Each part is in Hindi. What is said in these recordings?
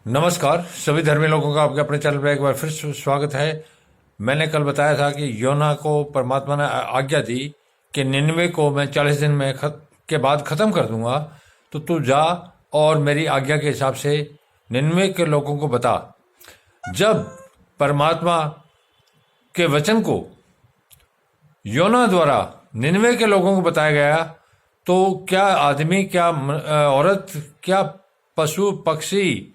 नमस्कार सभी धर्मी लोगों का आपके अपने चैनल पर एक बार फिर स्वागत है। मैंने कल बताया था कि योना को परमात्मा ने आज्ञा दी कि 99 को मैं 40 दिन में के बाद ख़त्म कर दूंगा, तो तू जा और मेरी आज्ञा के हिसाब से 99 के लोगों को बता। जब परमात्मा के वचन को योना द्वारा 99 के लोगों को बताया गया, तो क्या आदमी, क्या औरत, क्या पशु पक्षी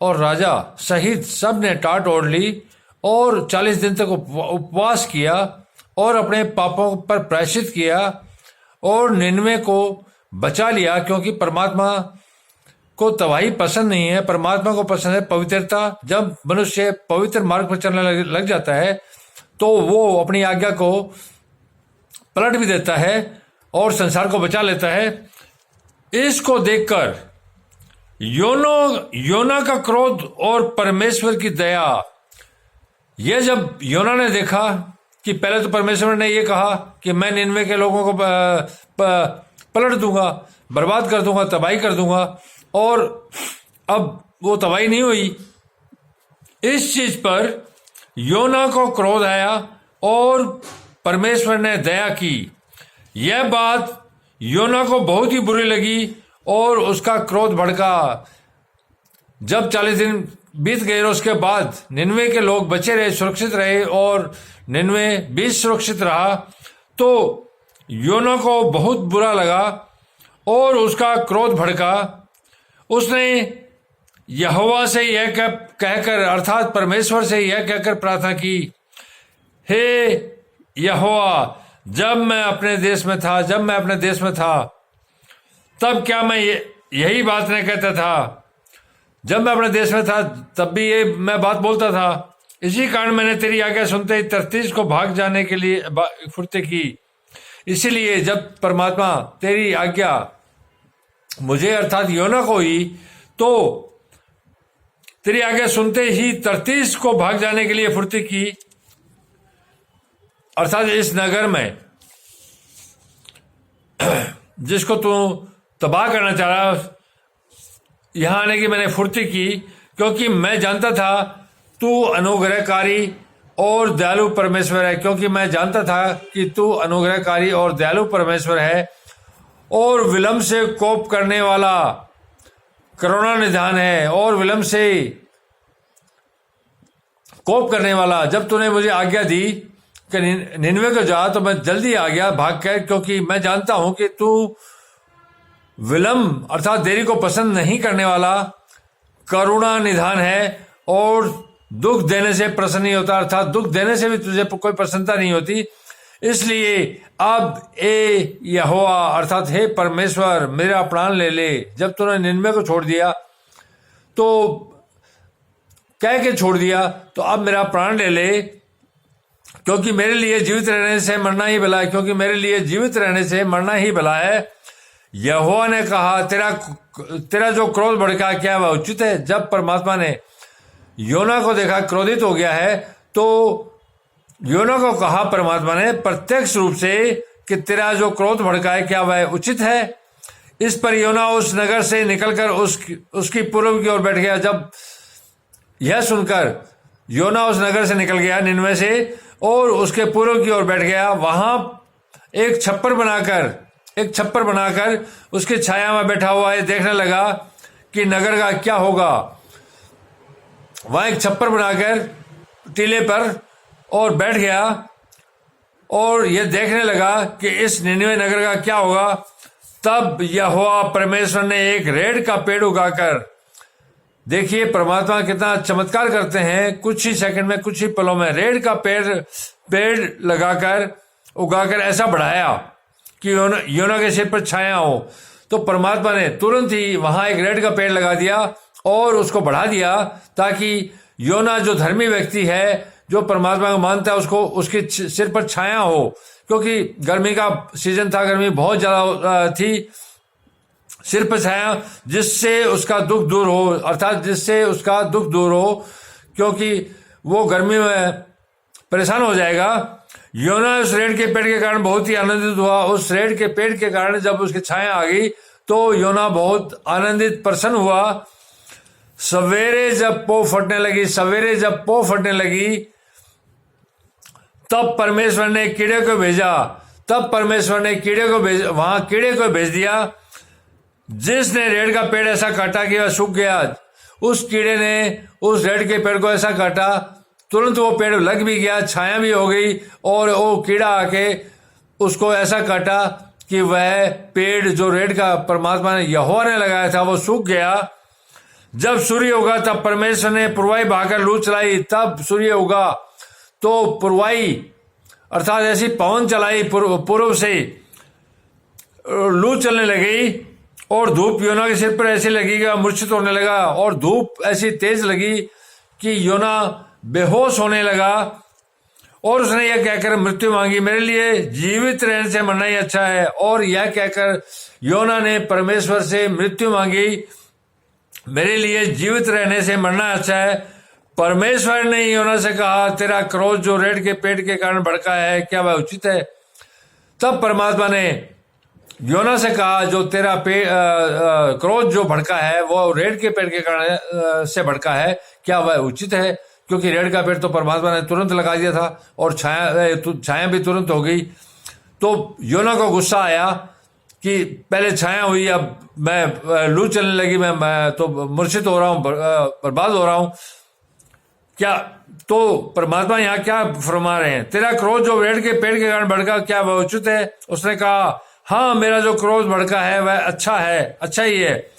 और राजा सहित सब ने टाट ओढ़ ली और 40 दिन तक उपवास किया और अपने पापों पर प्रायश्चित किया और 99 को बचा लिया, क्योंकि परमात्मा को तबाही पसंद नहीं है। परमात्मा को पसंद है पवित्रता। जब मनुष्य पवित्र मार्ग पर चलने लग जाता है तो वो अपनी आज्ञा को पलट भी देता है और संसार को बचा लेता है। इसको देखकर योना का क्रोध और परमेश्वर की दया, यह जब योना ने देखा कि पहले तो परमेश्वर ने यह कहा कि मैं 99 के लोगों को पलट दूंगा, बर्बाद कर दूंगा, तबाही कर दूंगा, और अब वो तबाही नहीं हुई। इस चीज पर योना को क्रोध आया और परमेश्वर ने दया की। यह बात योना को बहुत ही बुरी लगी और उसका क्रोध भड़का। जब 40 दिन बीत गए और उसके बाद 99 के लोग बचे रहे, सुरक्षित रहे और 99 भी सुरक्षित रहा, तो योना को बहुत बुरा लगा और उसका क्रोध भड़का। उसने यहोवा से यह कहकर, अर्थात परमेश्वर से यह कहकर प्रार्थना की, हे यहोवा, जब मैं अपने देश में था तब क्या मैं यही बात नहीं कहता था? जब मैं अपने देश में था तब भी ये मैं बात बोलता था। इसी कारण मैंने तेरी आज्ञा सुनते ही तर्तीस को भाग जाने के लिए फुर्ती की। इसीलिए जब परमात्मा तेरी आज्ञा मुझे, अर्थात योना को ही, तो तेरी आज्ञा सुनते ही तर्तीस को भाग जाने के लिए फुर्ती की, अर्थात इस नगर में जिसको तू तबाह करना चाह रहा, यहां आने की मैंने फुर्ती की, क्योंकि मैं जानता था तू अनुग्रहकारी और दयालु परमेश्वर है। क्योंकि मैं जानता था कि तू अनुग्रहकारी और दयालु परमेश्वर है और विलंब से कोप करने वाला करुणा निधान है, और विलंब से कोप करने वाला। जब तूने मुझे आज्ञा दी कि 99 को जा, तो मैं जल्दी आ गया भाग कर, क्योंकि मैं जानता हूं कि तू विलंब अर्थात देरी को पसंद नहीं करने वाला करुणा निधान है और दुख देने से प्रसन्न नहीं होता, अर्थात दुख देने से भी तुझे कोई प्रसन्नता नहीं होती। इसलिए अब ए यहोवा, अर्थात हे परमेश्वर, मेरा प्राण ले ले। जब तूने 99 को छोड़ दिया, तो कह के छोड़ दिया, तो अब मेरा प्राण ले ले, क्योंकि मेरे लिए जीवित रहने से मरना ही भला है। क्योंकि मेरे लिए जीवित रहने से मरना ही भला है। यहोवा ने कहा, तेरा जो क्रोध भड़का क्या वह उचित है? जब परमात्मा ने योना को देखा क्रोधित हो गया है, तो योना को कहा परमात्मा ने प्रत्यक्ष रूप से कि तेरा जो क्रोध भड़का है क्या वह उचित है? इस पर योना उस नगर से निकलकर उसकी पूर्व की ओर बैठ गया। जब यह सुनकर योना उस नगर से निकल गया 99 से और उसके पूर्व की ओर बैठ गया। वहां एक छप्पर बनाकर उसकी छाया में बैठा हुआ है, देखने लगा कि नगर का क्या होगा। वहां एक छप्पर बनाकर टीले पर और बैठ गया और यह देखने लगा कि इस 99 नगर का क्या होगा। तब यहोवा परमेश्वर ने एक रेड़ का पेड़ उगाकर, देखिए परमात्मा कितना चमत्कार करते हैं, कुछ ही सेकंड में, कुछ ही पलों में रेड़ का पेड़ उगाकर ऐसा बढ़ाया कि योना के सिर पर छाया हो। तो परमात्मा ने तुरंत ही वहां एक रेड़ का पेड़ लगा दिया और उसको बढ़ा दिया, ताकि योना जो धर्मी व्यक्ति है, जो परमात्मा को मानता है, उसको उसके सिर पर छाया हो। क्योंकि गर्मी का सीजन था, गर्मी बहुत ज्यादा थी, सिर पर छाया जिससे उसका दुख दूर हो, अर्थात जिससे उसका दुख दूर हो, क्योंकि वो गर्मी में परेशान हो जाएगा। योना उस रेड़ के पेड़ के कारण बहुत ही आनंदित हुआ। उस रेड़ के पेड़ के कारण जब उसकी छाया आ गई, तो योना बहुत आनंदित, प्रसन्न हुआ। सवेरे जब पो फटने लगी, सवेरे जब पो फटने लगी, तब परमेश्वर ने कीड़े को भेजा, तब परमेश्वर ने कीड़े को वहां कीड़े को भेज दिया, जिसने रेड़ का पेड़ ऐसा काटा कि वह सूख गया। उस कीड़े ने उस रेड़ के पेड़ को ऐसा काटा, तुरंत वो पेड़ लग भी गया, छाया भी हो गई, और वो कीड़ा आके उसको ऐसा काटा कि वह पेड़ जो रेड़ का परमात्मा ने यहोवा ने लगाया था वो सूख गया। जब सूर्य उगा तब परमेश्वर ने पुरवाई बहाकर लू चलाई, तब सूर्य उगा तो पुरवाई अर्थात ऐसी पवन चलाई पूर्व से, लू चलने लगी, और धूप योना के सिर पर ऐसी लगी कि मूर्छित होने लगा, और धूप ऐसी तेज लगी कि योना बेहोश होने लगा। और उसने यह कहकर मृत्यु मांगी, मेरे लिए जीवित रहने से मरना ही अच्छा है। और यह कहकर योना ने परमेश्वर से मृत्यु मांगी, मेरे लिए जीवित रहने से मरना अच्छा है। परमेश्वर ने योना से कहा, तेरा क्रोध जो रेड़ के पेड़ के कारण भड़का है, क्या वह उचित है? तब परमात्मा ने योना से कहा, जो तेरा क्रोध जो भड़का है वो रेड़ के पेड़ के कारण से भड़का है, क्या वह उचित है? क्योंकि रेड़ का पेड़ तो परमात्मा ने तुरंत लगा दिया था, और छाया भी तुरंत हो गई। तो योना को गुस्सा आया कि पहले छाया हुई, अब मैं लू चलने लगी, मैं तो मूर्छित हो रहा हूं, बर्बाद हो रहा हूं। क्या तो परमात्मा यहाँ क्या फरमा रहे हैं? तेरा क्रोध जो रेड़ के पेड़ के कारण भड़का, क्या वह उचित है? उसने कहा, हाँ, मेरा जो क्रोध भड़का है वह अच्छा है, अच्छा ही है,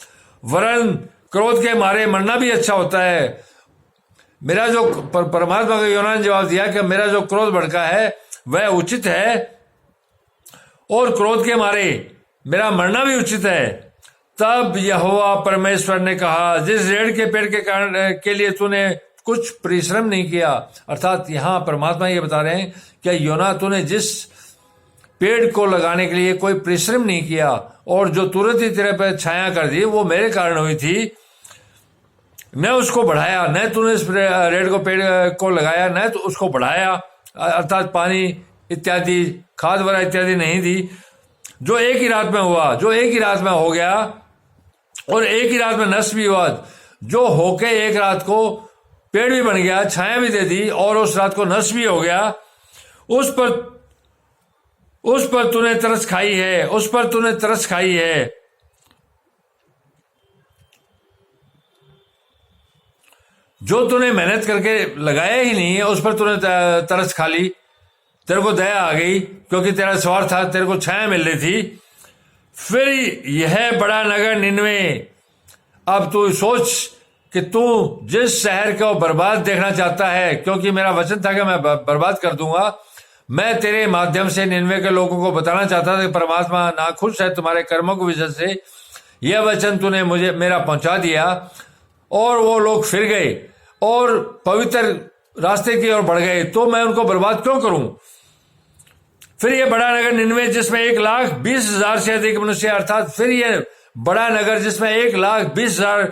वरन क्रोध के मारे मरना भी अच्छा होता है। मेरा जो परमात्मा को योना ने जवाब दिया कि मेरा जो क्रोध भड़का है वह उचित है, और क्रोध के मारे मेरा मरना भी उचित है। तब यहोवा परमेश्वर ने कहा, जिस रेड़ के पेड़ के कारण के लिए तूने कुछ परिश्रम नहीं किया, अर्थात यहां परमात्मा ये बता रहे हैं कि योना तूने जिस पेड़ को लगाने के लिए कोई परिश्रम नहीं किया, और जो तुरंत ही तेरे पर छाया कर दी, वो मेरे कारण हुई थी। न उसको बढ़ाया, न तूने इस रेड़ को पेड़ को लगाया, न तो उसको बढ़ाया, अर्थात पानी इत्यादि खाद वगैरह इत्यादि नहीं दी। जो एक ही रात में हुआ, जो एक ही रात में हो गया, और एक ही रात में नष्ट भी हुआ, जो होके एक रात को पेड़ भी बन गया, छाया भी दे दी, और उस रात को नष्ट भी हो गया, उस पर तूने तरस खाई है, उस पर तूने तरस खाई है। जो तूने मेहनत करके लगाया ही नहीं है, उस पर तूने तरस खा ली, तेरे को दया आ गई, क्योंकि तेरा स्वार्थ था, तेरे को छाया मिल रही थी। फिर यह बड़ा नगर निनवे, अब तू सोच कि तू जिस शहर को बर्बाद देखना चाहता है, क्योंकि मेरा वचन था कि मैं बर्बाद कर दूंगा, मैं तेरे माध्यम से निनवे के लोगों को बताना चाहता था कि परमात्मा नाखुश है तुम्हारे कर्मों की वजह से। यह वचन तूने मुझे मेरा पहुंचा दिया, और वो लोग फिर गए और पवित्र रास्ते की ओर बढ़ गए, तो मैं उनको बर्बाद क्यों करूं? फिर यह बड़ा नगर निनवे, जिसमें 1,20,000 से अधिक मनुष्य, अर्थात फिर यह बड़ा नगर जिसमें 1,20,000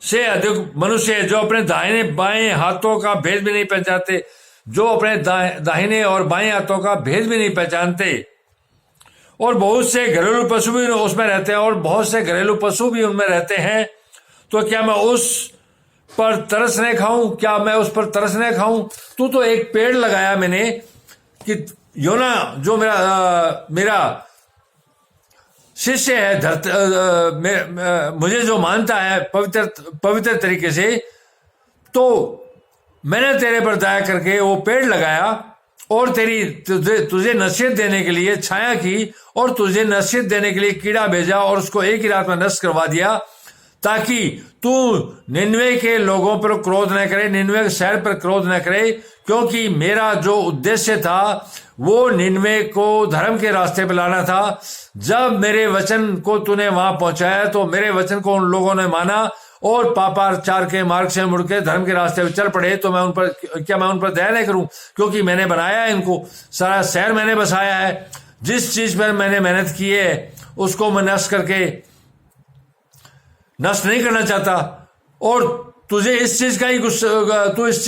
से अधिक मनुष्य, जो अपने दाहिने बाएं हाथों का भेद भी नहीं पहचानते, जो अपने दाहिने और बाएं हाथों का भेद भी नहीं पहचानते, और बहुत से घरेलू पशु भी उसमें रहते हैं, और बहुत से घरेलू पशु भी उनमें रहते हैं। तो क्या मैं उस पर तरसने खाऊं? क्या मैं उस पर तरसने खाऊं? तू तो एक पेड़ लगाया मैंने कि योना जो मेरा शिष्य है, मुझे जो मानता है पवित्र तरीके से, तो मैंने तेरे पर दया करके वो पेड़ लगाया, और तुझे नसीहत देने के लिए छाया की, और तुझे नसीहत देने के लिए कीड़ा भेजा, और उसको एक ही रात में नष्ट करवा दिया, ताकि तू निनवे के लोगों पर क्रोध न करे, निनवे के शहर पर क्रोध न करे, क्योंकि मेरा जो उद्देश्य था वो निनवे को धर्म के रास्ते पर लाना था। जब मेरे वचन को तूने वहां पहुंचाया, तो मेरे वचन को उन लोगों ने माना, और पापाचार के मार्ग से मुड़ के धर्म के रास्ते पर चल पड़े, तो मैं उन पर दया नहीं करूं? क्योंकि मैंने बनाया है इनको, सारा शहर मैंने बसाया है, जिस चीज पर मैंने मेहनत की है उसको मैं नष्ट नहीं करना चाहता। और तुझे इस चीज का ही गुस्सा, तू इस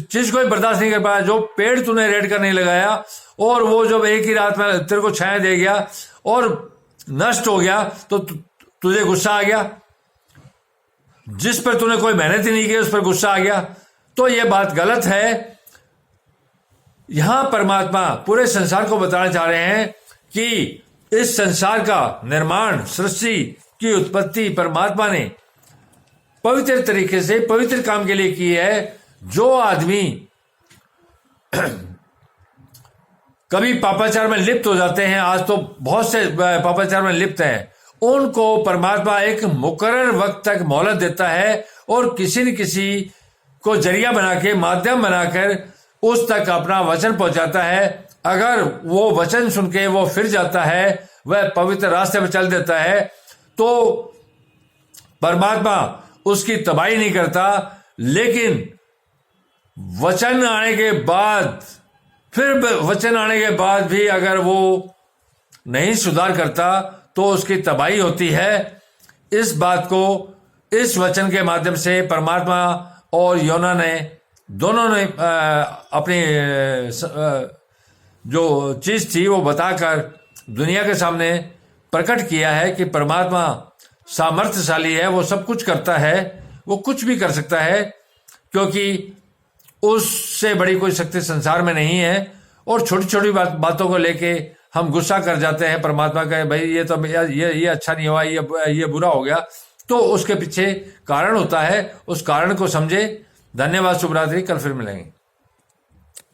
चीज को ही बर्दाश्त नहीं कर पाया, जो पेड़ तूने रेड का नहीं लगाया, और वो जब एक ही रात में तेरे को छाया दे गया और नष्ट हो गया, तो तुझे गुस्सा आ गया। जिस पर तूने कोई मेहनत ही नहीं की उस पर गुस्सा आ गया, तो यह बात गलत है। यहां परमात्मा पूरे संसार को बताना चाह रहे हैं कि इस संसार का निर्माण, सृष्टि की उत्पत्ति परमात्मा ने पवित्र तरीके से पवित्र काम के लिए की है। जो आदमी कभी पापाचार में लिप्त हो जाते हैं, आज तो बहुत से पापाचार में लिप्त हैं, उनको परमात्मा एक मुकर्रर वक्त तक मोहलत देता है और किसी न किसी को जरिया बना के, माध्यम बनाकर उस तक अपना वचन पहुंचाता है। अगर वो वचन सुन के वो फिर जाता है, वह पवित्र रास्ते पर चल देता है, तो परमात्मा उसकी तबाही नहीं करता। लेकिन वचन आने के बाद, फिर वचन आने के बाद भी अगर वो नहीं सुधार करता तो उसकी तबाही होती है। इस बात को इस वचन के माध्यम से परमात्मा और योना ने दोनों ने अपनी जो चीज थी वो बताकर दुनिया के सामने प्रकट किया है कि परमात्मा सामर्थ्यशाली है, वो सब कुछ करता है, वो कुछ भी कर सकता है, क्योंकि उससे बड़ी कोई शक्ति संसार में नहीं है। और छोटी छोटी बातों को लेके हम गुस्सा कर जाते हैं परमात्मा का, भाई ये तो ये अच्छा नहीं हुआ, ये बुरा हो गया, तो उसके पीछे कारण होता है, उस कारण को समझे। धन्यवाद, शुभ रात्रि, कल फिर मिलेंगे।